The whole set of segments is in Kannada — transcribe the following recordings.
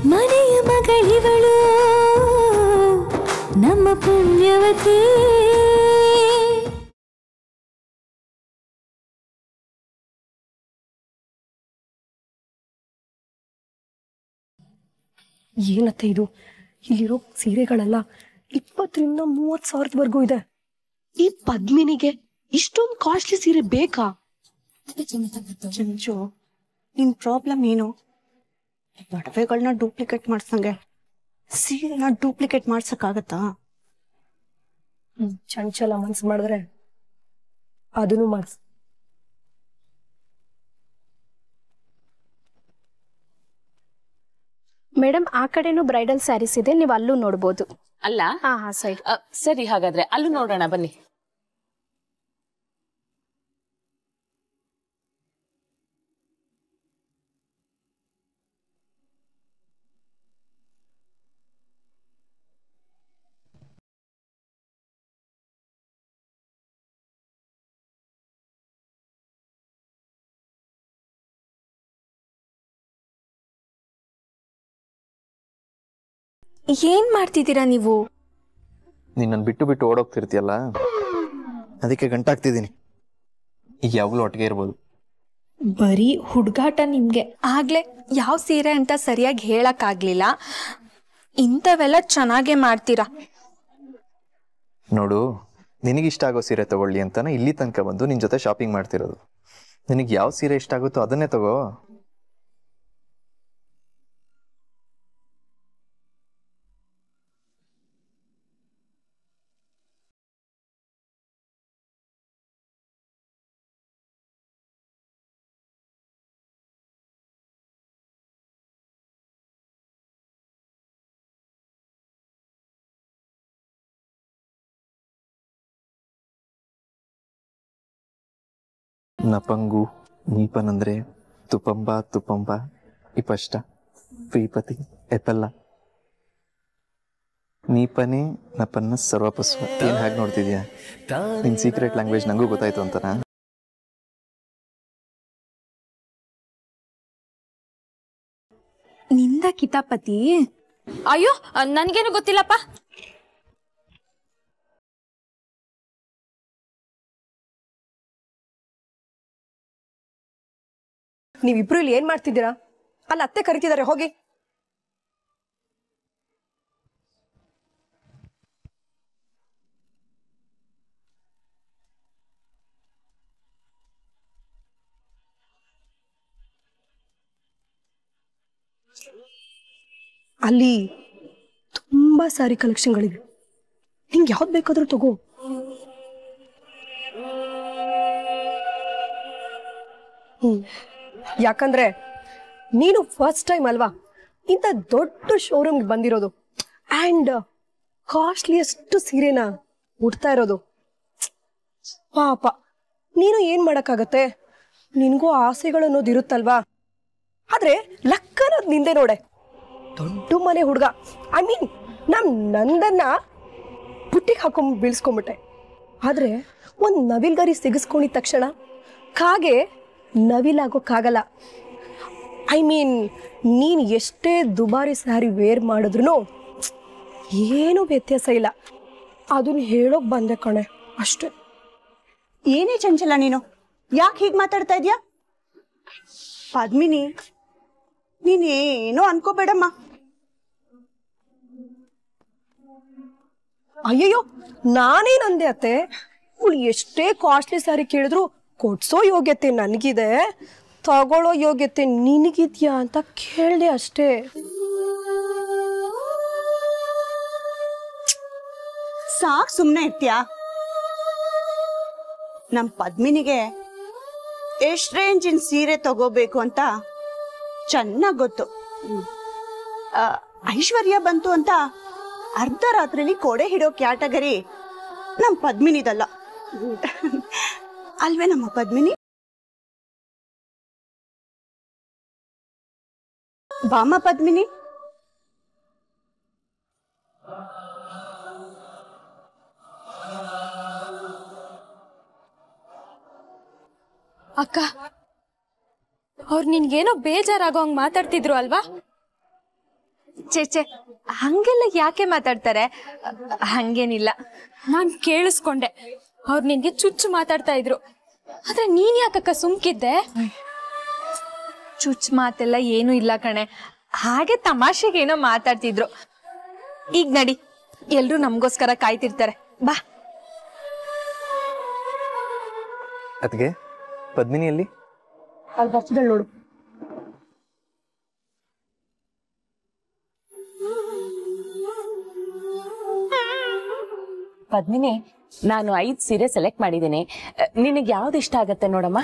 ಮನೆಯ ಮಗಳಿವಳು ನಮ್ಮ ಪುಣ್ಯವತಿ. ಏನತ್ತೆ ಇದು? ಇಲ್ಲಿರೋ ಸೀರೆಗಳೆಲ್ಲ 20,000 ರಿಂದ 30,000 ಇದೆ. ಈ ಪದ್ಮಿನಿಗೆ ಇಷ್ಟೊಂದು ಕಾಸ್ಟ್ಲಿ ಸೀರೆ ಬೇಕಾ? ಚಂಚು, ನಿನ್ ಪ್ರಾಬ್ಲಮ್ ಏನು? ಒಡವೆಗಳನ್ನ ಡೂಪ್ಲಿಕೇಟ್ ಮಾಡ್ಸಂಗೆ ಸೀರೆನ ಡೂಪ್ಲಿಕೇಟ್ ಮಾಡ್ಸಕ್ಕಾಗತ್ತಾ? ಚಂಚಲ ಮನ್ಸು ಮಾಡಿದ್ರೆ ಅದನ್ನು ಮಾಡಿಸ್. ಮೇಡಮ್, ಆ ಕಡೆನೂ ಬ್ರೈಡಲ್ ಸ್ಯಾರೀಸ್ ಇದೆ, ನೀವು ಅಲ್ಲೂ ನೋಡ್ಬೋದು. ಅಲ್ಲ? ಸೈಡ್. ಸರಿ, ಹಾಗಾದ್ರೆ ಅಲ್ಲೂ ನೋಡೋಣ ಬನ್ನಿ. ಏನ್ ಮಾಡ್ತಿದ್ದೀರಾ ನೀವು? ನೀನು ನನ್ನ ಬಿಟ್ಟು ಬಿಟ್ಟು ಓಡೋಗ್ತಿರ್ತೀಯಲ್ಲ, ಅದಕ್ಕೆ ಗಂಟಾಗ್ತಿದ್ದೀನಿ. ಈಗ ಯಾವಾಗಲೂ ಒಟ್ಟಿಗೆ ಇರ್ಬೋದು. ಬರೀ ಹುಡುಗಾಟ ನಿಮ್ಗೆ. ಆಗ್ಲೇ ಯಾವ ಸೀರೆ ಅಂತ ಸರಿಯಾಗಿ ಹೇಳಕ್ ಆಗ್ಲಿಲ್ಲ. ಇಂಥವೆಲ್ಲ ಚೆನ್ನಾಗೇ ಮಾಡ್ತೀರಾ. ನೋಡು, ನಿನಗಿಷ್ಟ ಆಗೋ ಸೀರೆ ತಗೊಳ್ಳಿ ಅಂತಾನೆ ಇಲ್ಲಿ ತನಕ ಬಂದು ನಿನ್ನ ಜೊತೆ ಶಾಪಿಂಗ್ ಮಾಡ್ತಿರೋದು. ನಿನಗೆ ಯಾವ ಸೀರೆ ಇಷ್ಟ ಆಗುತ್ತೋ ಅದನ್ನೇ ತಗೋ. ನಪಂಗು ನೀಪನಂದ್ರೆ ತುಪಂಬ ತುಪಂಬ ಇಪಷ್ಟ ಪ್ರೀಪತಿ ಎಪಲ್ಲ ನೀಪನೇ ನಪನ್ನ ಸರ್ವಪಸ್ವ. ಏನ್ ಹಾಗೆ ನೋಡ್ತಿದ್ಯಾ? ನಿನ್ ಸೀಕ್ರೆಟ್ ಲ್ಯಾಂಗ್ವೇಜ್ ನಂಗೂ ಗೊತ್ತಾಯ್ತು ಅಂತನಾ? ನಿಂದ ಕಿತಾಪತಿ? ಅಯ್ಯೋ, ನನ್ಗೇನು ಗೊತ್ತಿಲ್ಲಪ್ಪ. ನೀವಿಬ್ರು ಇಲ್ಲಿ ಏನ್ ಮಾಡ್ತಿದ್ದೀರಾ? ಅಲ್ಲಿ ಅತ್ತೆ ಕರಿತಿದ್ದಾರೆ, ಹೋಗಿ. ಅಲ್ಲಿ ತುಂಬಾ ಸಾರಿ ಕಲೆಕ್ಷನ್ಗಳಿವೆ, ನಿಂಗೆ ಯಾವ್ದು ಬೇಕಾದ್ರೂ ತಗೋ. ಯಾಕಂದ್ರೆ ನೀನು ಫಸ್ಟ್ ಟೈಮ್ ಅಲ್ವಾ ಇಂಥ ದೊಡ್ಡ ಶೋರೂಮ್ಗೆ ಬಂದಿರೋದು, ಅಂಡ್ ಕಾಸ್ಟ್ಲಿಯಸ್ಟ್ ಸೀರೆನ ಉಡ್ತಾ ಇರೋದು. ಪಾಪ ನೀನು ಏನ್ ಮಾಡಕ್ಕಾಗತ್ತೆ, ನಿನ್ಗೂ ಆಸೆಗಳು ಅನ್ನೋದು ಇರುತ್ತಲ್ವಾ. ಆದ್ರೆ ಲಕ್ ಅನ್ನೋದು ನಿಂದೆ ನೋಡೆ. ದೊಡ್ಡ ಮನೆ ಹುಡುಗ, ಐ ಮೀನ್ ನಂದನ್ನ ಬುಟ್ಟಿಗೆ ಹಾಕೊಂಡ್ ಬೀಳ್ಸ್ಕೊಂಬಿಟ್ಟೆ. ಆದ್ರೆ ಒಂದ್ ನವಿಲ್ಗರಿ ಸಿಗಿಸ್ಕೊಂಡಿದ ತಕ್ಷಣ ಕಾಗೆ ನವಿಲಾಗೋಕ್ಕಾಗಲ್ಲ. ಐ ಮೀನ್ ನೀನು ಎಷ್ಟೇ ದುಬಾರಿ ಸ್ಯಾರಿ ವೇರ್ ಮಾಡಿದ್ರು ಏನೂ ವ್ಯತ್ಯಾಸ ಇಲ್ಲ. ಅದನ್ನ ಹೇಳೋಕ್ ಬಂದೆ ಕಣೆ, ಅಷ್ಟೇ. ಏನೇ ಚಂಚಲ ನೀನು, ಯಾಕೆ ಹೀಗೆ ಮಾತಾಡ್ತಾ ಇದ್ಯಾ? ಪದ್ಮಿನಿ, ನೀನೇನೋ ಅನ್ಕೋಬೇಡಮ್ಮ. ಅಯ್ಯಯ್ಯೋ, ನಾನೇನಂದೆ ಅತ್ತೆ? ಇವಳು ಎಷ್ಟೇ ಕಾಸ್ಟ್ಲಿ ಸ್ಯಾರಿ ಕೇಳಿದ್ರು ಕೊಡ್ಸೋ ಯೋಗ್ಯತೆ ನನಗಿದೆ, ತಗೊಳ್ಳೋ ಯೋಗ್ಯತೆ ನಿನಗಿದ್ಯಾ ಅಂತ ಕೇಳಿದೆ ಅಷ್ಟೇ. ಸಾಕ್, ಸುಮ್ಮನೆ ಇರ್ತೀಯಾ? ನಮ್ ಪದ್ಮಿನಿಗೆ ಎಷ್ಟ್ ರೇಂಜಿನ ಸೀರೆ ತಗೋಬೇಕು ಅಂತ ಚೆನ್ನಾಗ್ ಗೊತ್ತು. ಐಶ್ವರ್ಯ ಬಂತು ಅಂತ ಅರ್ಧ ರಾತ್ರಿಲಿ ಕೊಡೆ ಹಿಡೋ ಕ್ಯಾಟಗರಿ ನಮ್ ಪದ್ಮಿನಿದಲ್ಲ ಅಲ್ವೇ ನಮ್ಮ ಪದ್ಮಿನಿ? ಬಾಮ ಪದ್ಮಿನಿ. ಅಕ್ಕ, ಅವ್ರು ನಿನ್ಗೇನೋ ಬೇಜಾರಾಗೋ ಹಂಗ್ ಮಾತಾಡ್ತಿದ್ರು ಅಲ್ವಾ? ಚೇಚೆ ಹಂಗೆಲ್ಲ ಯಾಕೆ ಮಾತಾಡ್ತಾರೆ? ಹಂಗೇನಿಲ್ಲ. ನಾನ್ ಕೇಳಿಸ್ಕೊಂಡೆ, ಅವ್ರು ನಿನ್ಗೆ ಚುಚ್ಚು ಮಾತಾಡ್ತಾ ಇದ್ರು. ಆದ್ರೆ ನೀನ್ ಯಾಕಕ್ಕ ಸುಮ್ಕಿದ್ದೆ? ಚುಚ್ ಮಾತೆಲ್ಲ ಏನೂ ಇಲ್ಲ ಕಣೆ, ಹಾಗೆ ತಮಾಷೆಗೇನೋ ಮಾತಾಡ್ತಿದ್ರು. ಈಗ ನಡಿ, ಎಲ್ರು ನಮ್ಗೋಸ್ಕರ ಕಾಯ್ತಿರ್ತಾರೆ, ಬಾ. ಅದಕ್ಕೆ ಪದ್ಮಿನಿಯಲ್ಲಿ ಅಲ್ಲಿ ಬರ್ತಿದ್ದಾಳೆ ನೋಡು. ಪದ್ಮಿನಿ, ನಾನು 5 ಸೀರೆ ಸೆಲೆಕ್ಟ್ ಮಾಡಿದ್ದೀನಿ. ನಿನಗೆ ಯಾವ್ದು ಇಷ್ಟ ಆಗತ್ತೆ ನೋಡಮ್ಮ.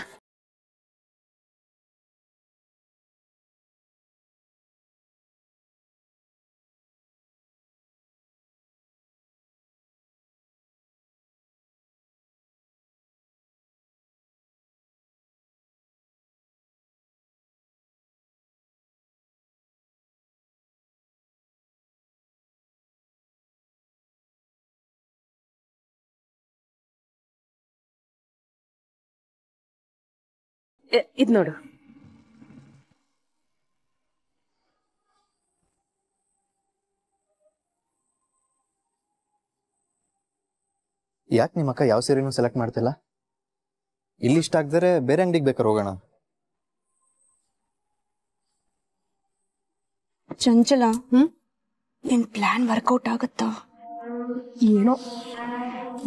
ಇದ್ ನೋಡು. ಯಾಕೆ ನಿಮ್ಮ ಅಕ್ಕ ಯಾವ ಸೀರೆನೂ ಸೆಲೆಕ್ಟ್ ಮಾಡ್ತಿಲ್ಲ? ಇಲ್ಲಿ ಇಷ್ಟ ಆಗದರೆ ಬೇರೆ ಅಂಗಡಿಗೆ ಬೇಕಾದ್ರೆ ಹೋಗೋಣ. ಚಂಚಲ, ನಿನ್ ಪ್ಲಾನ್ ವರ್ಕೌಟ್ ಆಗುತ್ತಾ? ಏನೋ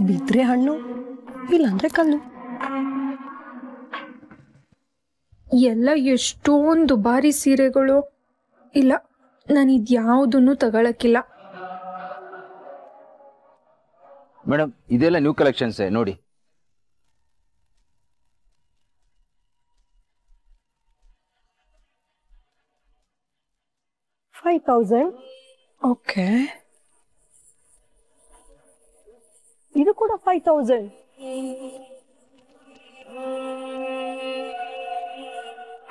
ಬಿದ್ರೆ ಹಣ್ಣು, ಇಲ್ಲಾಂದ್ರೆ ಕಲ್ಲು. ಎಲ್ಲ ಎಷ್ಟೊಂದು ದುಬಾರಿ ಸೀರೆಗಳು. ಇಲ್ಲ, ನಾನು ಇದ್ಯಾವುದನ್ನು ತಗೊಳಕ್ಕಿಲ್ಲ. ಮೇಡಮ್, ಇದೆಲ್ಲ ನ್ಯೂ ಕಲೆಕ್ಷನ್ಸ್ ನೋಡಿ. $5,000. ಓಕೆ, ಇದು ಕೂಡ 5,000.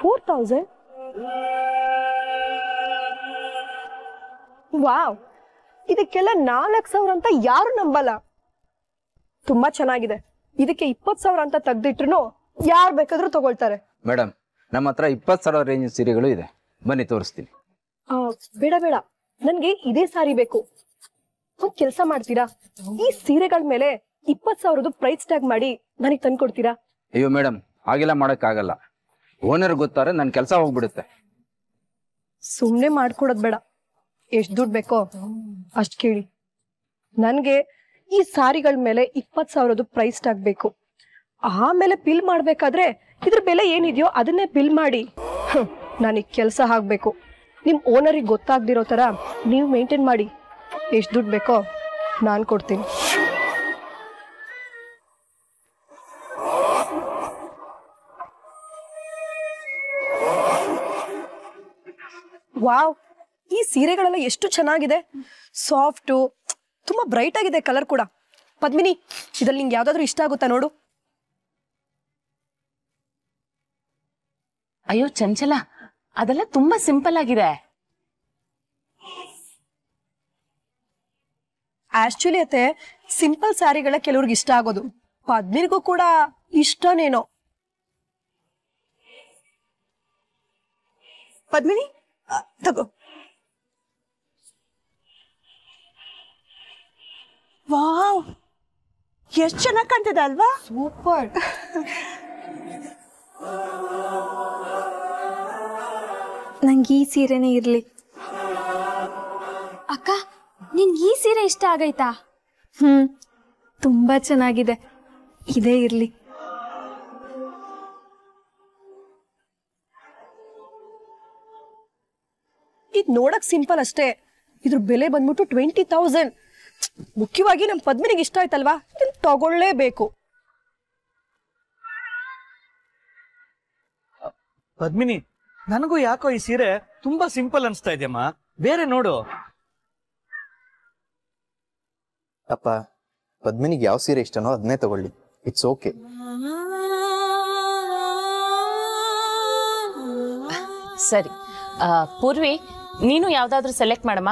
$4,000. ವಾವ್, ಇದಕ್ಕೆಲ್ಲ 4,000 ಅಂತ ಯಾರು ನಂಬಲ್ಲ. ತುಂಬಾ ಚೆನ್ನಾಗಿದೆ. ಇದಕ್ಕೆ 20,000 ಅಂತ ತೆಗ್ದಿಟ್ರು ಯಾರು ಬೇಕಾದ್ರೂ ತಗೊಳ್ತಾರೆ. ಮೇಡಮ್, ನಮ್ಮ ಹತ್ರ 20,000 ರೇಂಜ್ ಸೀರೆಗಳು ಇದೆ, ಬನ್ನಿ ತೋರಿಸ್ತೀನಿ. ಬೇಡ ಬೇಡ, ನನ್ಗೆ ಇದೇ ಸಾರಿ ಬೇಕು. ಒಂದ್ ಕೆಲಸ ಮಾಡ್ತೀರಾ, ಈ ಸೀರೆಗಳ ಮೇಲೆ 20,000 ಪ್ರೈಸ್ ಟ್ಯಾಗ್ ಮಾಡಿ ನನಗೆ ತಂದ್ಕೊಡ್ತೀರಾ? ಅಯ್ಯೋ ಮೇಡಮ್, ಹಾಗೆಲ್ಲ ಮಾಡೋಕ್ಕಾಗಲ್ಲ. ಓನರ್ ಗೊತ್ತಾರೆ ನನ್ನ ಕೆಲಸ ಹೋಗ್ಬಿಡುತ್ತೆ. ಸುಮ್ನೆ ಮಾಡ್ಕೊಡೋದ್ ಬೇಡ, ಎಷ್ಟ್ ದುಡ್ಡು ಬೇಕೋ ಅಷ್ಟ್ ಕೇಳಿ. ನನ್ಗೆ ಈ ಸಾರಿಗಳ ಮೇಲೆ 20,000 ಪ್ರೈಸ್ ಟ್ಯಾಗ್ ಬೇಕು. ಆಮೇಲೆ ಬಿಲ್ ಮಾಡ್ಬೇಕಾದ್ರೆ ಇದ್ರ ಬೆಲೆ ಏನಿದೆಯೋ ಅದನ್ನೇ ಬಿಲ್ ಮಾಡಿ. ನನಗ್ ಕೆಲಸ ಆಗ್ಬೇಕು. ನಿಮ್ ಓನರಿಗೆ ಗೊತ್ತಾಗ್ದಿರೋ ತರ ನೀವು ಮೇಂಟೈನ್ ಮಾಡಿ. ಎಷ್ಟ್ ದುಡ್ಡು ಬೇಕೋ ನಾನ್ ಕೊಡ್ತೀನಿ. ವಾವ್, ಈ ಸೀರೆಗಳೆಲ್ಲ ಎಷ್ಟು ಚೆನ್ನಾಗಿದೆ. ಸಾಫ್ಟು, ತುಂಬಾ ಬ್ರೈಟ್ ಆಗಿದೆ ಕಲರ್ ಕೂಡ. ಪದ್ಮಿನಿ, ಇದ್ರಲ್ಲಿ ನಿಂಗೆ ಯಾವ್ದಾದ್ರು ಇಷ್ಟ ಆಗುತ್ತಾ ನೋಡು. ಅಯ್ಯೋ ಚಂಚಲ, ಅದೆಲ್ಲ ತುಂಬಾ ಸಿಂಪಲ್ ಆಗಿದೆ. ಆಕ್ಚುಲಿ ಅತ್ತೆ, ಸಿಂಪಲ್ ಸ್ಯಾರಿಗಳ ಕೆಲವ್ರಿಗೆ ಇಷ್ಟ ಆಗೋದು. ಪದ್ಮಿನಿಗೂ ಕೂಡ ಇಷ್ಟನೇನೋ. ಪದ್ಮಿನಿ, ತಗೋ. ವಾವ್, ಎಷ್ಟು ಚೆನ್ನಾಗಿ ಕಾಣ್ತಿದೆ ಅಲ್ವಾ? ಸೂಪರ್. ನಂಗೆ ಈ ಸೀರೆನೇ ಇರ್ಲಿ. ಅಕ್ಕ, ನಿನ್ಗೆ ಈ ಸೀರೆ ಇಷ್ಟ ಆಗೈತಾ? ತುಂಬಾ ಚೆನ್ನಾಗಿದೆ, ಇದೇ ಇರ್ಲಿ. ಇದು ನೋಡಕ್ ಸಿಂಪಲ್ ಅಷ್ಟೇ. ಇದ್ರ ಬೆಲೆ ಬಂದ್ಬಿಟ್ಟು 20,000. ಮುಖ್ಯವಾಗಿ ನಮ್ ಪದ್ಮಿನಿಗೆ ಇಷ್ಟ ಆಯ್ತಲ್ವಾ, ಇದನ್ನ ತಗೊಳ್ಳೇಬೇಕು. ಪದ್ಮಿನಿ, ನನಗೂ ಯಾಕೋ ಈ ಸೀರೆ ತುಂಬಾ ಸಿಂಪಲ್ ಅನ್ಸ್ತಾ ಇದೆಯಮ್ಮ. ಬೇರೆ ನೋಡು. ಅಪ್ಪ, ಪದ್ಮಿನಿಗೆ ಯಾವ ಸೀರೆ ಇಷ್ಟನೋ ಅದನ್ನೇ ತಗೊಳ್ಳಿ. It's okay. ಸರಿ, ಪೂರ್ವಿ, ನೀನು ಯಾವ್ದಾದ್ರು ಸೆಲೆಕ್ಟ್ ಮಾಡಮ್ಮ.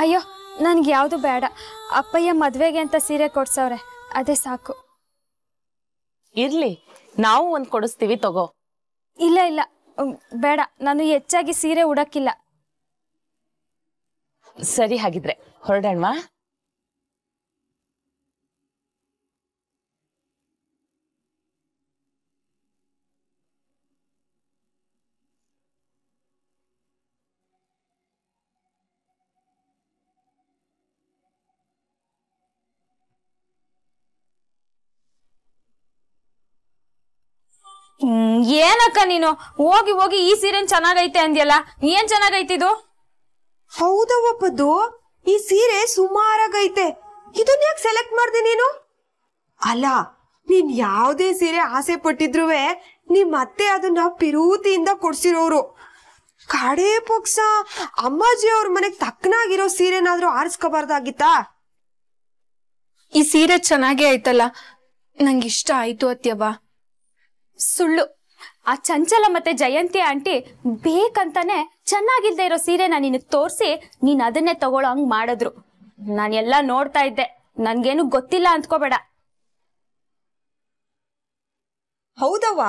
ಅಯ್ಯೋ, ನನ್ಗೆ ಯಾವುದು ಬೇಡ. ಅಪ್ಪಯ್ಯ ಮದ್ವೆಗೆ ಅಂತ ಸೀರೆ ಕೊಡ್ಸವ್ರೆ, ಅದೇ ಸಾಕು. ಇರ್ಲಿ, ನಾವು ಒಂದ್ ಕೊಡಿಸ್ತೀವಿ, ತಗೋ. ಇಲ್ಲ ಇಲ್ಲ, ಬೇಡ. ನಾನು ಹೆಚ್ಚಾಗಿ ಸೀರೆ ಉಡಕ್ಕಿಲ್ಲ. ಸರಿ, ಹಾಗಿದ್ರೆ ಹೊರಡೋಣವಾ? ಏನಕ್ಕ ನೀನು ಹೋಗಿ ಹೋಗಿ ಈ ಸೀರೆ ಚೆನ್ನಾಗೈತೆ ಅಂದ್ಯಲ್ಲ, ಏನ್ ಚೆನ್ನಾಗೈತಿದು? ಹೌದವ್ವ ಪದ್ದು, ಈ ಸೀರೆ ಸುಮಾರಾಗೈತೆ. ಇದನ್ನ ಯಾಕೆ ಸೆಲೆಕ್ಟ್ ಮಾಡ್ದೆ ನೀನು? ಅಲ್ಲ, ನೀನ್ ಯಾವ್ದೇ ಸೀರೆ ಆಸೆ ಪಟ್ಟಿದ್ರುವೆ ನಿಮ್ ಅತ್ತೆ ಅದನ್ನ ಪಿರೂತಿಯಿಂದ ಕೊಡ್ಸಿರೋರು. ಕಡೆ ಪಕ್ಷ ಅಮ್ಮಾಜಿ ಅವ್ರ ಮನೆಗ್ ತಕ್ಕನಾಗಿರೋ ಸೀರೆನಾದ್ರೂ ಆರಿಸ್ಕೋಬಾರ್ದಾಗಿತ್ತಾ? ಈ ಸೀರೆ ಚೆನ್ನಾಗೇ ಆಯ್ತಲ್ಲ, ನಂಗಿಷ್ಟ ಆಯ್ತು ಅತ್ಯವ್ವ. ಸುಳ್ಳು. ಆ ಚಂಚಲ ಮತ್ತೆ ಜಯಂತಿ ಆಂಟಿ ಬೇಕಂತಾನೆ ಚೆನ್ನಾಗಿಲ್ದೇ ಇರೋ ಸೀರೆನ ನಿನಗ್ ತೋರ್ಸಿ ನೀನ್ ಅದನ್ನೇ ತಗೊಳ್ಳೋ ಹಂಗ್ ಮಾಡಿದ್ರು. ನಾನೆಲ್ಲ ನೋಡ್ತಾ ಇದ್ದೆ, ನನ್ಗೇನು ಗೊತ್ತಿಲ್ಲ ಅಂದ್ಕೋಬೇಡ. ಹೌದವ್ವ,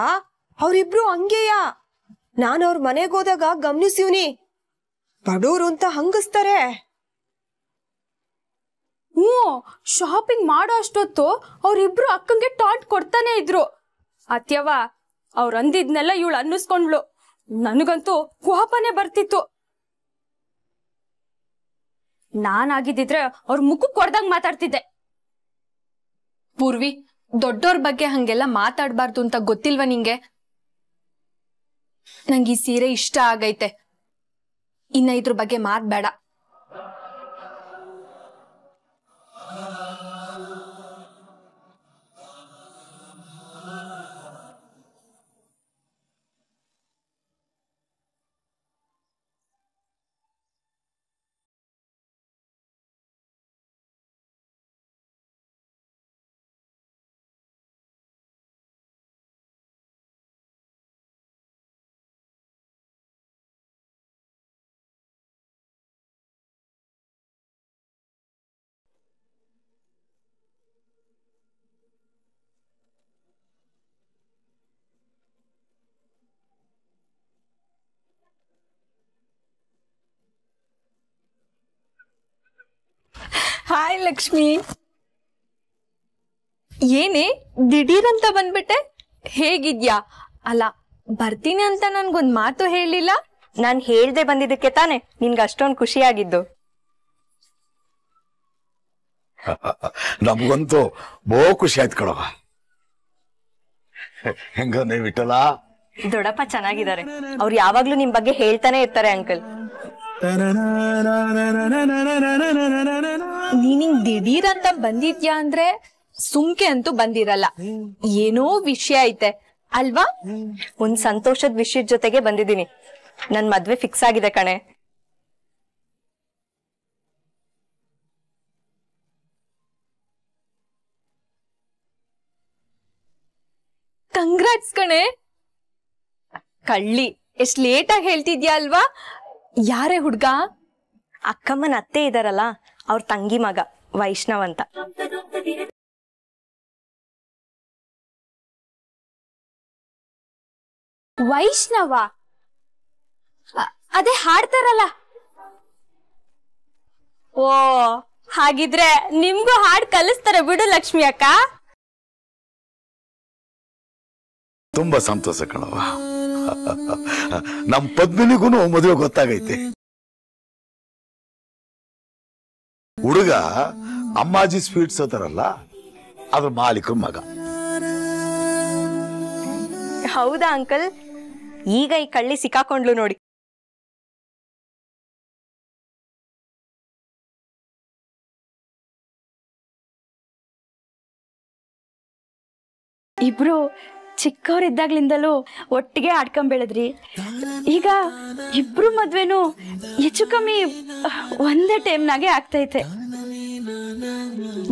ಅವ್ರಿಬ್ರು ಹಂಗೆಯ. ನಾನ್ ಅವ್ರ ಮನೆಗ್ ಹೋದಾಗ ಗಮನಿಸಿವ್ನಿ. ಬಡವ್ರು ಅಂತ ಹಂಗಸ್ತಾರೆ. ಶಾಪಿಂಗ್ ಮಾಡೋ ಅಷ್ಟೊತ್ತು ಅವ್ರಿಬ್ರು ಅಕ್ಕಂಗೆ ಟಾಂಟ್ ಕೊಡ್ತಾನೆ ಇದ್ರು. ಅತ್ಯವ್ವ, ಅವ್ರ ಅಂದಿದ್ನೆಲ್ಲ ಇವಳು ಅನ್ನಿಸ್ಕೊಂಡ್ಲು. ನನಗಂತೂ ಕೋಪನೇ ಬರ್ತಿತ್ತು. ನಾನಾಗಿದ್ದಿದ್ರೆ ಅವ್ರ ಮುಖಕ್ಕೆ ಕೊಡ್ದಂಗ್ ಮಾತಾಡ್ತಿದ್ದೆ. ಪೂರ್ವಿ, ದೊಡ್ಡೋರ್ ಬಗ್ಗೆ ಹಂಗೆಲ್ಲ ಮಾತಾಡ್ಬಾರ್ದು ಅಂತ ಗೊತ್ತಿಲ್ವಾ ನಿಂಗೆ? ನಂಗೆ ಈ ಸೀರೆ ಇಷ್ಟ ಆಗೈತೆ, ಇನ್ನ ಇದ್ರ ಬಗ್ಗೆ ಮಾತ್ಬೇಡ. ಹಾಯ್ ಲಕ್ಷ್ಮಿ, ಏನೇ ದಿಢೀರಂತ ಬಂದ್ಬಿಟ್ಟೆ? ಹೇಗಿದ್ಯಾ? ಅಲ್ಲ, ಬರ್ತೀನಿ ಅಂತ ನನ್ಗೊಂದ್ ಮಾತು ಹೇಳಿಲ್ಲ. ನಾನ್ ಹೇಳ್ದೆ ಬಂದಿದ್ದಕ್ಕೆ ತಾನೆ ನಿನ್ಗೆ ಅಷ್ಟೊಂದು ಖುಷಿಯಾಗಿದ್ದು. ನಮಗಂತೂ ಬಹು ಖುಷಿ ಆಯ್ತು ಕಣವ. ಹೆಂಗಂದ್ರೆ ವಿಠಲ, ದೊಡ್ಡಪ್ಪ ಚೆನ್ನಾಗಿದ್ದಾರೆ. ಅವ್ರು ಯಾವಾಗ್ಲೂ ನಿಮ್ ಬಗ್ಗೆ ಹೇಳ್ತಾನೆ ಇರ್ತಾರೆ ಅಂಕಲ್. ನೀನಿಂಗ್ ದಿಢೀರ್ ಅಂತ ಬಂದಿದ್ಯಾ ಅಂದ್ರೆ ಸುಮ್ಕೆ ಅಂತೂ ಬಂದಿರಲ್ಲ, ಏನೋ ವಿಷಯ ಐತೆ ಅಲ್ವಾ? ಒಂದ್ ಸಂತೋಷದ ವಿಷಯದ ಜೊತೆಗೆ ಬಂದಿದ್ದೀನಿ. ನನ್ ಮದ್ವೆ ಫಿಕ್ಸ್ ಆಗಿದೆ ಕಣೆ. ಕಂಗ್ರಾಟ್ಸ್ ಕಣೆ. ಕಳ್ಳಿ, ಎಷ್ಟ್ ಲೇಟ್ ಆಗಿ ಹೇಳ್ತಿದ್ಯಾ ಅಲ್ವಾ? ಯಾರೇ ಹುಡ್ಗ? ಅಕ್ಕಮ್ಮನ ಅತ್ತೆ ಇದಾರಲ್ಲ, ಅವ್ರ ತಂಗಿ ಮಗ ವೈಷ್ಣವ್ ಅಂತ. ವೈಷ್ಣವ? ಅದೇ ಹಾಡ್ತಾರಲ್ಲ. ಓ, ಹಾಗಿದ್ರೆ ನಿಮ್ಗೂ ಹಾಡ್ ಕಲಿಸ್ತಾರೆ ಬಿಡು ಲಕ್ಷ್ಮಿ ಅಕ್ಕ. ತುಂಬಾ ಸಂತೋಷ ಕಣವ. ನಮ್ ಪದ್ಮಿನಿಗೂ ಮದುವೆ ಗೊತ್ತಾಗೈತೆ. ಹುಡುಗ ಅಮ್ಮಾಜಿ ಸ್ವೀಟ್ಸ್ ಅಂತಾರಲ್ಲ, ಅದ್ರ ಮಾಲೀಕರ ಮಗ. ಹೌದಾ ಅಂಕಲ್? ಈಗ ಈ ಕಳ್ಳಿ ಸಿಕ್ಕಾಕೊಂಡ್ಲು ನೋಡಿ. ಇಬ್ರು ಚಿಕ್ಕವರಿದ್ದಾಗ್ಲಿಂದಲೂ ಒಟ್ಟಿಗೆ ಆಡ್ಕೊಂಡ್ ಬೆಳೆದ್ರಿ. ಈಗ ಇಬ್ರು ಮದ್ವೆನೂ ಹೆಚ್ಚು ಕಮ್ಮಿ ಒಂದೇ ಟೈಮ್ನಾಗೆ ಆಗ್ತೈತೆ.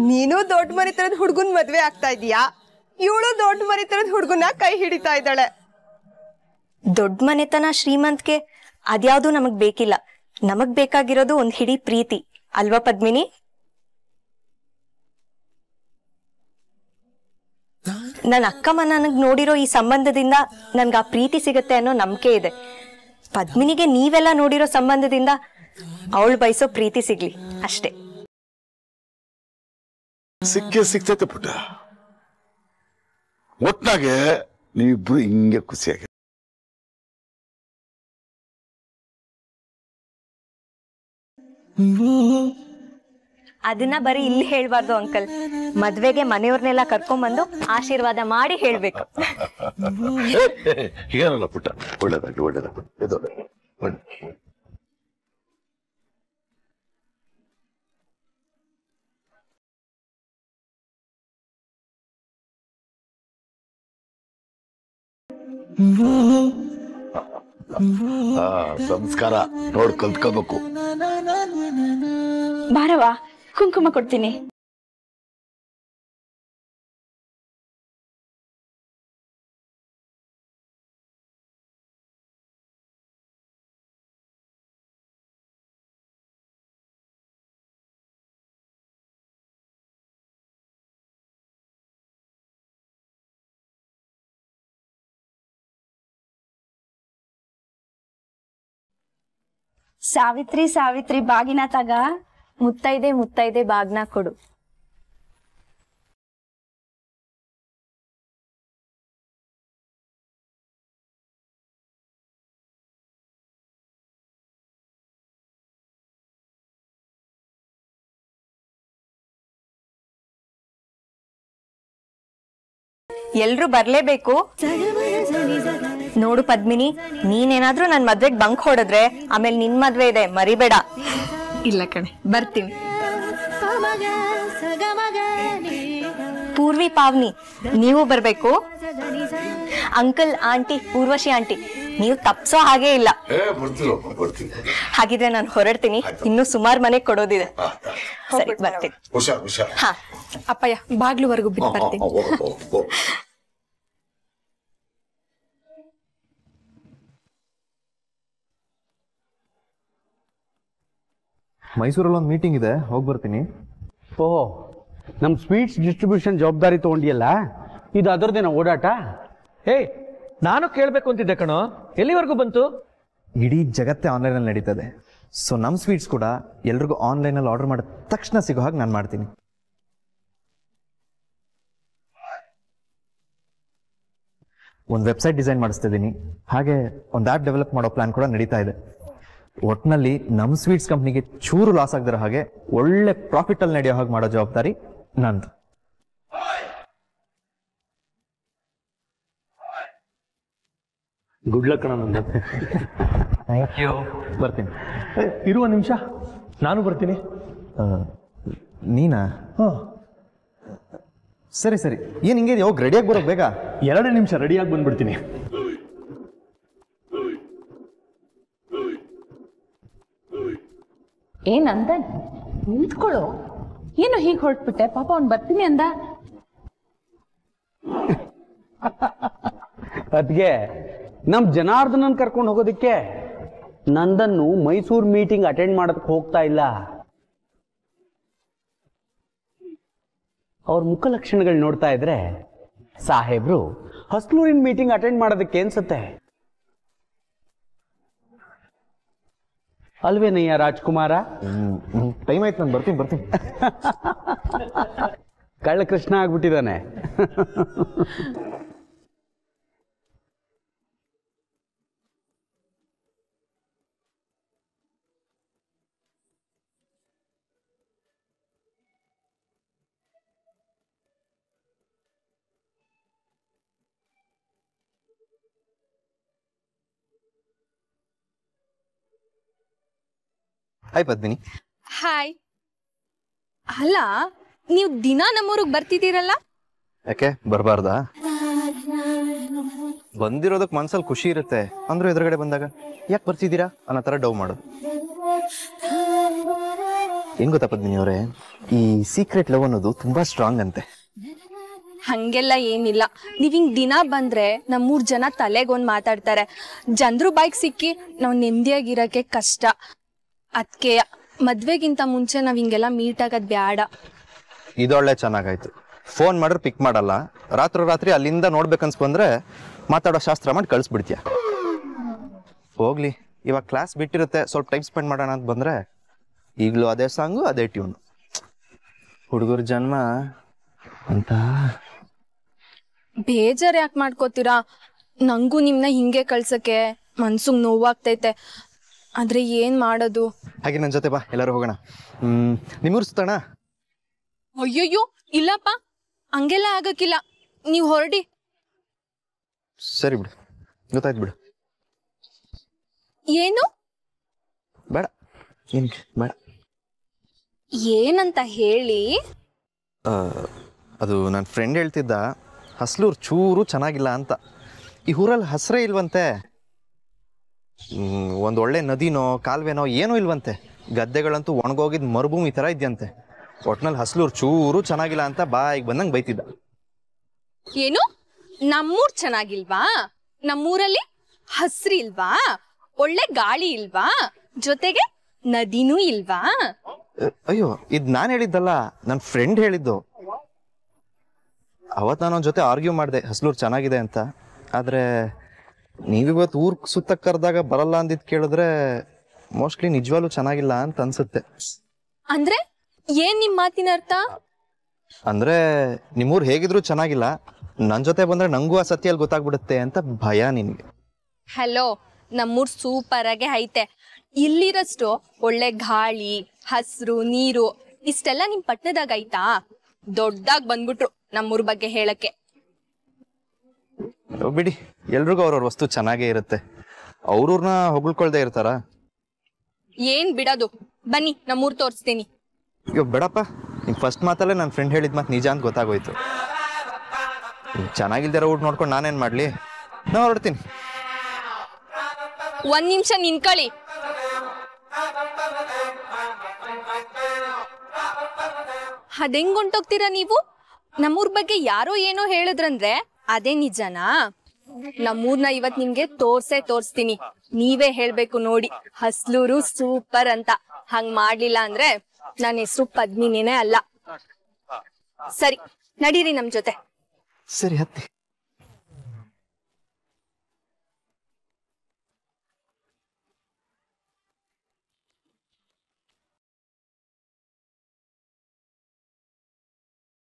ನೀನು ದೊಡ್ಡ ಮರಿತರದ ಹುಡ್ಗನ್ ಮದ್ವೆ ಆಗ್ತಾ ಇದೀಯಾ, ಇವಳು ದೊಡ್ಡ ಮರಿತರದ ಹುಡ್ಗನ ಕೈ ಹಿಡಿತಾ ಇದ್ದಾಳೆ. ದೊಡ್ಡ ಮನೆತನ ಶ್ರೀಮಂತ್ಗೆ ಅದ್ಯಾವ್ದು ನಮಗ್ ಬೇಕಿಲ್ಲ. ನಮಗ್ ಬೇಕಾಗಿರೋದು ಒಂದ್ ಹಿಡಿ ಪ್ರೀತಿ ಅಲ್ವಾ ಪದ್ಮಿನಿ? ನನ್ನ ಅಕ್ಕಮ್ಮ ನನಗ್ ನೋಡಿರೋ ಈ ಸಂಬಂಧದಿಂದ ನನ್ಗ ಆ ಪ್ರೀತಿ ಸಿಗತ್ತೆ ಅನ್ನೋ ನಂಬಿಕೆ ಇದೆ. ಪದ್ಮಿನಿಗೆ ನೀವೆಲ್ಲ ನೋಡಿರೋ ಸಂಬಂಧದಿಂದ ಅವಳು ಬಯಸೋ ಪ್ರೀತಿ ಸಿಗ್ಲಿ ಅಷ್ಟೇ. ಸಿಕ್ತೈತೆ ಪುಟ್ಟ. ಒಟ್ನಾಗೆ ನೀವಿಬ್ರು ಹಿಂಗೆ ಖುಷಿಯಾಗಿ ಅದನ್ನ ಬರೀ ಇಲ್ಲಿ ಹೇಳ್ಬಾರ್ದು ಅಂಕಲ್, ಮದ್ವೆಗೆ ಮನೆಯವ್ರನ್ನೆಲ್ಲ ಕರ್ಕೊಂಡ್ಬಂದು ಆಶೀರ್ವಾದ ಮಾಡಿ ಹೇಳ್ಬೇಕು. ಏನಲ್ಲ ಪುಟ್ಟ, ಒಳ್ಳೇದಾಗ್ಲಿ ಒಳ್ಳೇದಾಗ್ಲಿ. ಇದು ಸಂಸ್ಕಾರ ನೋಡ್ ಕಲ್ತ್ಕೋಬೇಕು. ಬಾರವಾ ಕುಂಕುಮ ಕೊಡ್ತೀನಿ. ಸಾವಿತ್ರಿ ಸಾವಿತ್ರಿ ಬಾಗಿನ ತಗ. ಮುತ್ತೈದೆ ಮುತ್ತೈದೆ ಬಾಗ್ನ ಕೊಡು. ಎಲ್ರು ಬರ್ಲೇಬೇಕು. ನೋಡು ಪದ್ಮಿನಿ, ನೀನೇನಾದ್ರೂ ನನ್ ಮದ್ವೆಗ್ ಬಂಕ್ ಹೊಡೆದ್ರೆ ಆಮೇಲೆ ನಿನ್ ಮದ್ವೆ ಇದೆ, ಮರಿಬೇಡ. ಇಲ್ಲ ಕಣೆ, ಬರ್ತೀನಿ. ಪೂರ್ವಿ ಪಾವ್ನಿ, ನೀವು ಬರ್ಬೇಕು. ಅಂಕಲ್ ಆಂಟಿ, ಊರ್ವಶಿ ಆಂಟಿ, ನೀವು ತಪ್ಸೋ ಹಾಗೆ ಇಲ್ಲ. ಹಾಗಿದ್ರೆ ನಾನು ಹೊರಡ್ತೀನಿ, ಇನ್ನು ಸುಮಾರು ಮನೆಗ್ ಕೊಡೋದಿದೆ. ಸರಿ, ಬರ್ತೀನಿ. ಹಾ ಅಪ್ಪಯ್ಯ, ಬಾಗ್ಲುವರೆಗೂ ಬಿಟ್ಟು ಬರ್ತೀನಿ. ಮೈಸೂರಲ್ಲಿ ಒಂದು ಮೀಟಿಂಗ್ ಇದೆ, ಹೋಗಿ ಬರ್ತೀನಿ. ಓಹೋ, ನಮ್ಮ ಸ್ವೀಟ್ಸ್ ಡಿಸ್ಟ್ರಿಬ್ಯೂಷನ್ ಜವಾಬ್ದಾರಿ ತಗೊಂಡಿಯಲ್ಲ, ಇದು ಅದರದೇನ ಓಡಾಟ? ಹೇ, ನಾನು ಕೇಳಬೇಕು ಅಂತಿದ್ದೆ ಕಣೋ, ಎಲ್ಲಿವರೆಗೂ ಬಂತು? ಇಡೀ ಜಗತ್ತೇ ಆನ್ಲೈನಲ್ಲಿ ನಡೀತದೆ. ಸೊ ನಮ್ಮ ಸ್ವೀಟ್ಸ್ ಕೂಡ ಎಲ್ರಿಗೂ ಆನ್ಲೈನಲ್ಲಿ ಆರ್ಡರ್ ಮಾಡಿದ ತಕ್ಷಣ ಸಿಗೋ ಹಾಗೆ ನಾನು ಮಾಡ್ತೀನಿ. ಒಂದು ವೆಬ್ಸೈಟ್ ಡಿಸೈನ್ ಮಾಡಿಸ್ತಿದ್ದೀನಿ, ಹಾಗೆ ಒಂದು ಆ್ಯಪ್ ಡೆವಲಪ್ ಮಾಡೋ ಪ್ಲಾನ್ ಕೂಡ ನಡೀತಾ ಇದೆ. ಒಟ್ಟಿನಲ್ಲಿ ನಮ್ಮ ಸ್ವೀಟ್ಸ್ ಕಂಪ್ನಿಗೆ ಚೂರು ಲಾಸ್ ಆಗದಿರೋ ಹಾಗೆ ಒಳ್ಳೆ ಪ್ರಾಫಿಟ್ ಅಲ್ಲಿ ನಡೆಯೋ ಹಾಗೆ ಮಾಡೋ ಜವಾಬ್ದಾರಿ ನಂದು. ಗುಡ್ ಲಕ್ ಕಣ. ನಂದು ಥ್ಯಾಂಕ್ ಯು. ಬರ್ತೀನಿ. ಇರುವ ನಿಮಿಷ, ನಾನು ಬರ್ತೀನಿ. ನೀನಾ? ಸರಿ ಸರಿ, ಏನು ಹಿಂಗೆ ಹೋಗಿ ರೆಡಿಯಾಗಿ ಬರೋ ಬೇಗ. 2 ನಿಮಿಷ ರೆಡಿಯಾಗಿ ಬಂದ್ಬಿಡ್ತೀನಿ. ಏನಂದ? ನಿಂತ್ಕೊಳ್ಳು. ಏನು ಹೀಗೆ ಹೊರಟ್ಬಿಟ್ಟೆ? ಪಾಪ ಅವ್ನು ಬರ್ತೀನಿ ಅಂದ. ಅದ್ಗೆ ನಮ್ ಜನಾರ್ದನನ್ ಕರ್ಕೊಂಡು ಹೋಗೋದಕ್ಕೆ ನಂದನ್ನು ಮೈಸೂರು ಮೀಟಿಂಗ್ ಅಟೆಂಡ್ ಮಾಡೋದಕ್ಕೆ ಹೋಗ್ತಾ ಇಲ್ಲ. ಅವ್ರ ಮುಖ ಲಕ್ಷಣಗಳು ನೋಡ್ತಾ ಇದ್ರೆ ಸಾಹೇಬ್ರು ಹಸ್ಲೂರಿನ ಮೀಟಿಂಗ್ ಅಟೆಂಡ್ ಮಾಡೋದಕ್ಕೆ ಅನ್ಸುತ್ತೆ. ಅಲ್ವೇನಯ್ಯ ರಾಜ್ಕುಮಾರ? ಟೈಮ್ ಆಯ್ತು, ನಾನು ಬರ್ತೀನಿ. ಕಳ್ಳ ಕೃಷ್ಣ ಆಗ್ಬಿಟ್ಟಿದ್ದಾನೆ. ಹಾಯ್ ಪದ್ಮಿನಿ. ಹಾಯ್. ಅಲ್ಲ, ನೀವು ದಿನ ನಮ್ಮೂರಿಗೆ ಬರ್ತಿದ್ದೀರಲ್ಲ? ಯಾಕೆ ಬರಬಾರ್ದಾ? ಬಂದಿರೋದಕ್ಕೆ ಮನ್ಸಲ್ಲಿ ಖುಷಿ ಇರುತ್ತೆ, ಅಂದ್ರೂ ಎದುರುಗಡೆ ಬಂದಾಗ ಯಾಕೆ ಬರ್ತಿದ್ದೀರಾ ಅನ್ನೋ ಥರ ಡೌ ಮಾಡೋದು. ಹೆಂಗ್ ಗೊತ್ತಾ ಪದ್ಮಿನಿ ಅವರೇ, ಈ ಸೀಕ್ರೆಟ್ ಲವ್ ಅನ್ನೋದು ತುಂಬಾ ಸ್ಟ್ರಾಂಗ್ ಅಂತೆ. ಹಂಗೆಲ್ಲ ಏನಿಲ್ಲ. ನೀವ್ ಹಿಂಗ್ ದಿನ ಬಂದ್ರೆ ನಮ್ಮೂರ್ ಜನ ತಲೆಗೊಂದ್ ಮಾತಾಡ್ತಾರೆ. ಜನ್ರು ಬಾಯ್ಗೆ ಸಿಕ್ಕಿ ನಾವ್ ನೆಮ್ಮದಿಯಾಗಿರಕ್ಕೆ ಕಷ್ಟ. ಅದಕ್ಕೆ ಮದ್ವೆಗಿಂತ ಮುಂಚೆ ನಾವ್ ಹಿಂಗೆಲ್ಲ ಮೀಟ್ ಆಗೋದ್ ಬ್ಯಾಡ. ಇದೊಳ್ಳೆ ಚೆನ್ನಾಗಾಯ್ತು. ಫೋನ್ ಮಾಡ್ರೆ ಪಿಕ್ ಮಾಡಲ್ಲ, ರಾತ್ರಿ ಅಲ್ಲಿಂದ ನೋಡ್ಬೇಕನ್ಸ್ ಬಂದ್ರೆ ಮಾತಾಡೋ ಶಾಸ್ತ್ರ ಮಾಡಿ ಕಳಿಸ್ಬಿಡ್ತೀಯ. ಹೋಗ್ಲಿ, ಇವಾಗ ಕ್ಲಾಸ್ ಬಿಟ್ಟಿರುತ್ತೆ, ಸ್ವಲ್ಪ ಟೈಮ್ ಸ್ಪೆಂಡ್ ಮಾಡೋಣ ಅಂತ ಬಂದರೆ ಈಗಲೂ ಅದೇ ಸಾಂಗು ಅದೇ ಟ್ಯೂನ್. ಹುಡುಗರ ಜನ್ಮ ಅಂತ. ಬೇಜಾರು ಯಾಕೆ ಮಾಡ್ಕೋತೀರಾ? ನಂಗೂ ನಿಮ್ನ ಹಿಂಗೆ ಕಳ್ಸಕ್ಕೆ ಮನ್ಸಿಗೆ ನೋವಾಗ್ತೈತೆ. ಆದ್ರೆ ಏನ್ ಮಾಡೋದು? ಹಾಗೆ ನನ್ನ ಜೊತೆ ಬಾ, ಎಲ್ಲರೂ ಹೋಗೋಣ. ನಿಮ್ಮೂರು ಸುತ್ತೋಣ. ಅಯ್ಯಯ್ಯೋ ಇಲ್ಲಪ್ಪ, ಹಂಗೆಲ್ಲ ಆಗಕ್ಕಿಲ್ಲ, ನೀವು ಹೊರಡಿ. ಸರಿ ಬಿಡು, ಗೊತ್ತಾಯ್ತು ಬಿಡು. ಏನು ಬೇಡ, ಏನಕ್ಕೆ ಬೇಡ. ಏನಂತ ಹೇಳಿ. ಅದು ನನ್ನ ಫ್ರೆಂಡ್ ಹೇಳ್ತಿದ್ದ, ಹಸ್ಲೂರು ಚೂರು ಚೆನ್ನಾಗಿಲ್ಲ ಅಂತ. ಈ ಊರಲ್ಲಿ ಹಸ್ರೇ ಇಲ್ವಂತೆ, ಒಂದು ಒಳ್ಳೆ ನದಿನೋ ಕಾಲುವೆನೋ ಏನೂ ಇಲ್ವಂತೆ. ಗದ್ದೆಗಳಂತೂ ಒಣಗೋಗಿದ್ ಮರುಭೂಮಿ ಥರ ಇದೆಯಂತೆ. ಒಟ್ನಲ್ಲಿ ಹಸ್ಲೂರು ಚೂರು ಚೆನ್ನಾಗಿಲ್ಲ ಅಂತ ಬಾಯಿಗೆ ಬಂದಂಗೆ ಬೈತಿದ್ದ. ಏನು, ನಮ್ಮೂರ್ ಚೆನ್ನಾಗಿಲ್ವಾ? ನಮ್ಮೂರಲ್ಲಿ ಹಸ್ರಿ ಇಲ್ವಾ? ಒಳ್ಳೆ ಗಾಳಿ ಇಲ್ವಾ? ಜೊತೆಗೆ ನದಿನೂ ಇಲ್ವಾ? ಅಯ್ಯೋ, ಇದು ನಾನು ಹೇಳಿದ್ದಲ್ಲ, ನನ್ನ ಫ್ರೆಂಡ್ ಹೇಳಿದ್ದು. ಅವತ್ತು ನಾನು ಅವನ ಜೊತೆ ಆರ್ಗ್ಯೂ ಮಾಡಿದೆ ಹಸ್ಲೂರು ಚೆನ್ನಾಗಿದೆ ಅಂತ. ಆದರೆ ನೀವಿವತ್ತು ಊರ್ ಸುತ್ತ ಕರೆದಾಗ ಬರಲ್ಲ ಅಂದಿದ್ದು ಕೇಳಿದ್ರೆ ಮೋಸ್ಟ್ಲಿ ನಿಜವಾಗ್ಲೂ ಚೆನ್ನಾಗಿಲ್ಲ ಅಂತ ಅನ್ಸುತ್ತೆ. ಅಂದ್ರೆ ಏನ್ ನಿಮ್ ಮಾತಿನ ಅರ್ಥ? ಅಂದ್ರೆ ನಿಮ್ಮೂರು ಹೇಗಿದ್ರು ಚೆನ್ನಾಗಿಲ್ಲ, ನನ್ನ ಜೊತೆ ಬಂದ್ರೆ ನಂಗೂ ಆ ಸತ್ಯಲ್ಲಿ ಗೊತ್ತಾಗ್ಬಿಡುತ್ತೆ ಅಂತ ಭಯ ನಿನ್ಗೆ. ಹಲೋ, ನಮ್ಮೂರ್ ಸೂಪರ್ ಆಗಿ ಐತೆ. ಇಲ್ಲಿರಷ್ಟು ಒಳ್ಳೆ ಗಾಳಿ, ಹಸ್ರು, ನೀರು ಇಷ್ಟೆಲ್ಲ ನಿಮ್ ಪಟ್ಟಣದಾಗ ಐತಾ? ದೊಡ್ಡದಾಗ್ ಬಂದ್ಬಿಟ್ರು ನಮ್ಮೂರ್ ಬಗ್ಗೆ ಹೇಳಕ್ಕೆ. ಬಿಡಿ, ಎಲ್ರಿಗೂ ಅವ್ರವ್ರ ವಸ್ತು ಚೆನ್ನಾಗೇ ಇರುತ್ತೆ. ಅವ್ರವ್ರನ್ನ ಹೊಗಳ್ಕೊಳ್ದೆ ಇರ್ತಾರ? ಏನ್ ಬಿಡೋದು, ಬನ್ನಿ ನಮ್ಮೂರ್ ತೋರಿಸ್ತೀನಿ. ಅಯ್ಯೋ ಬೇಡಪ್ಪ, ನಿಮ್ ಫಸ್ಟ್ ಮಾತಲ್ಲೇ ನನ್ನ ಫ್ರೆಂಡ್ ಹೇಳಿದ ಮಾತು ನಿಜ ಅಂತ ಗೊತ್ತಾಗೋಯ್ತು. ಚೆನ್ನಾಗಿಲ್ದಿರೋ ಊಟ ನೋಡ್ಕೊಂಡು ನಾನೇನ್ ಮಾಡ್ಲಿ? ನಾ ಹೊರಡ್ತೀನಿ. ಒಂದ್ ನಿಮಿಷ ನಿನ್ಕಳಿ. ಅದೆಂಗ್ ಹೊಂಟೋಗ್ತೀರಾ ನೀವು? ನಮ್ಮೂರ್ ಬಗ್ಗೆ ಯಾರೋ ಏನೋ ಹೇಳಿದ್ರಂದ್ರೆ ಅದೇ ನಿಜನಾ? ನಮ್ಮೂರ್ನ ಇವತ್ ನಿಮ್ಗೆ ತೋರ್ಸ್ತೀನಿ. ನೀವೇ ಹೇಳ್ಬೇಕು ನೋಡಿ, ಹಸ್ಲೂರು ಸೂಪರ್ ಅಂತ. ಹಂಗ್ ಮಾಡ್ಲಿಲ್ಲ ಅಂದ್ರೆ ನನ್ನ ಹೆಸರು ಪದ್ಮಿನಿನೇ ಅಲ್ಲ. ಸರಿ, ನಡೀರಿ ನಮ್ ಜೊತೆ. ಸರಿ, ಹತ್ತಿ.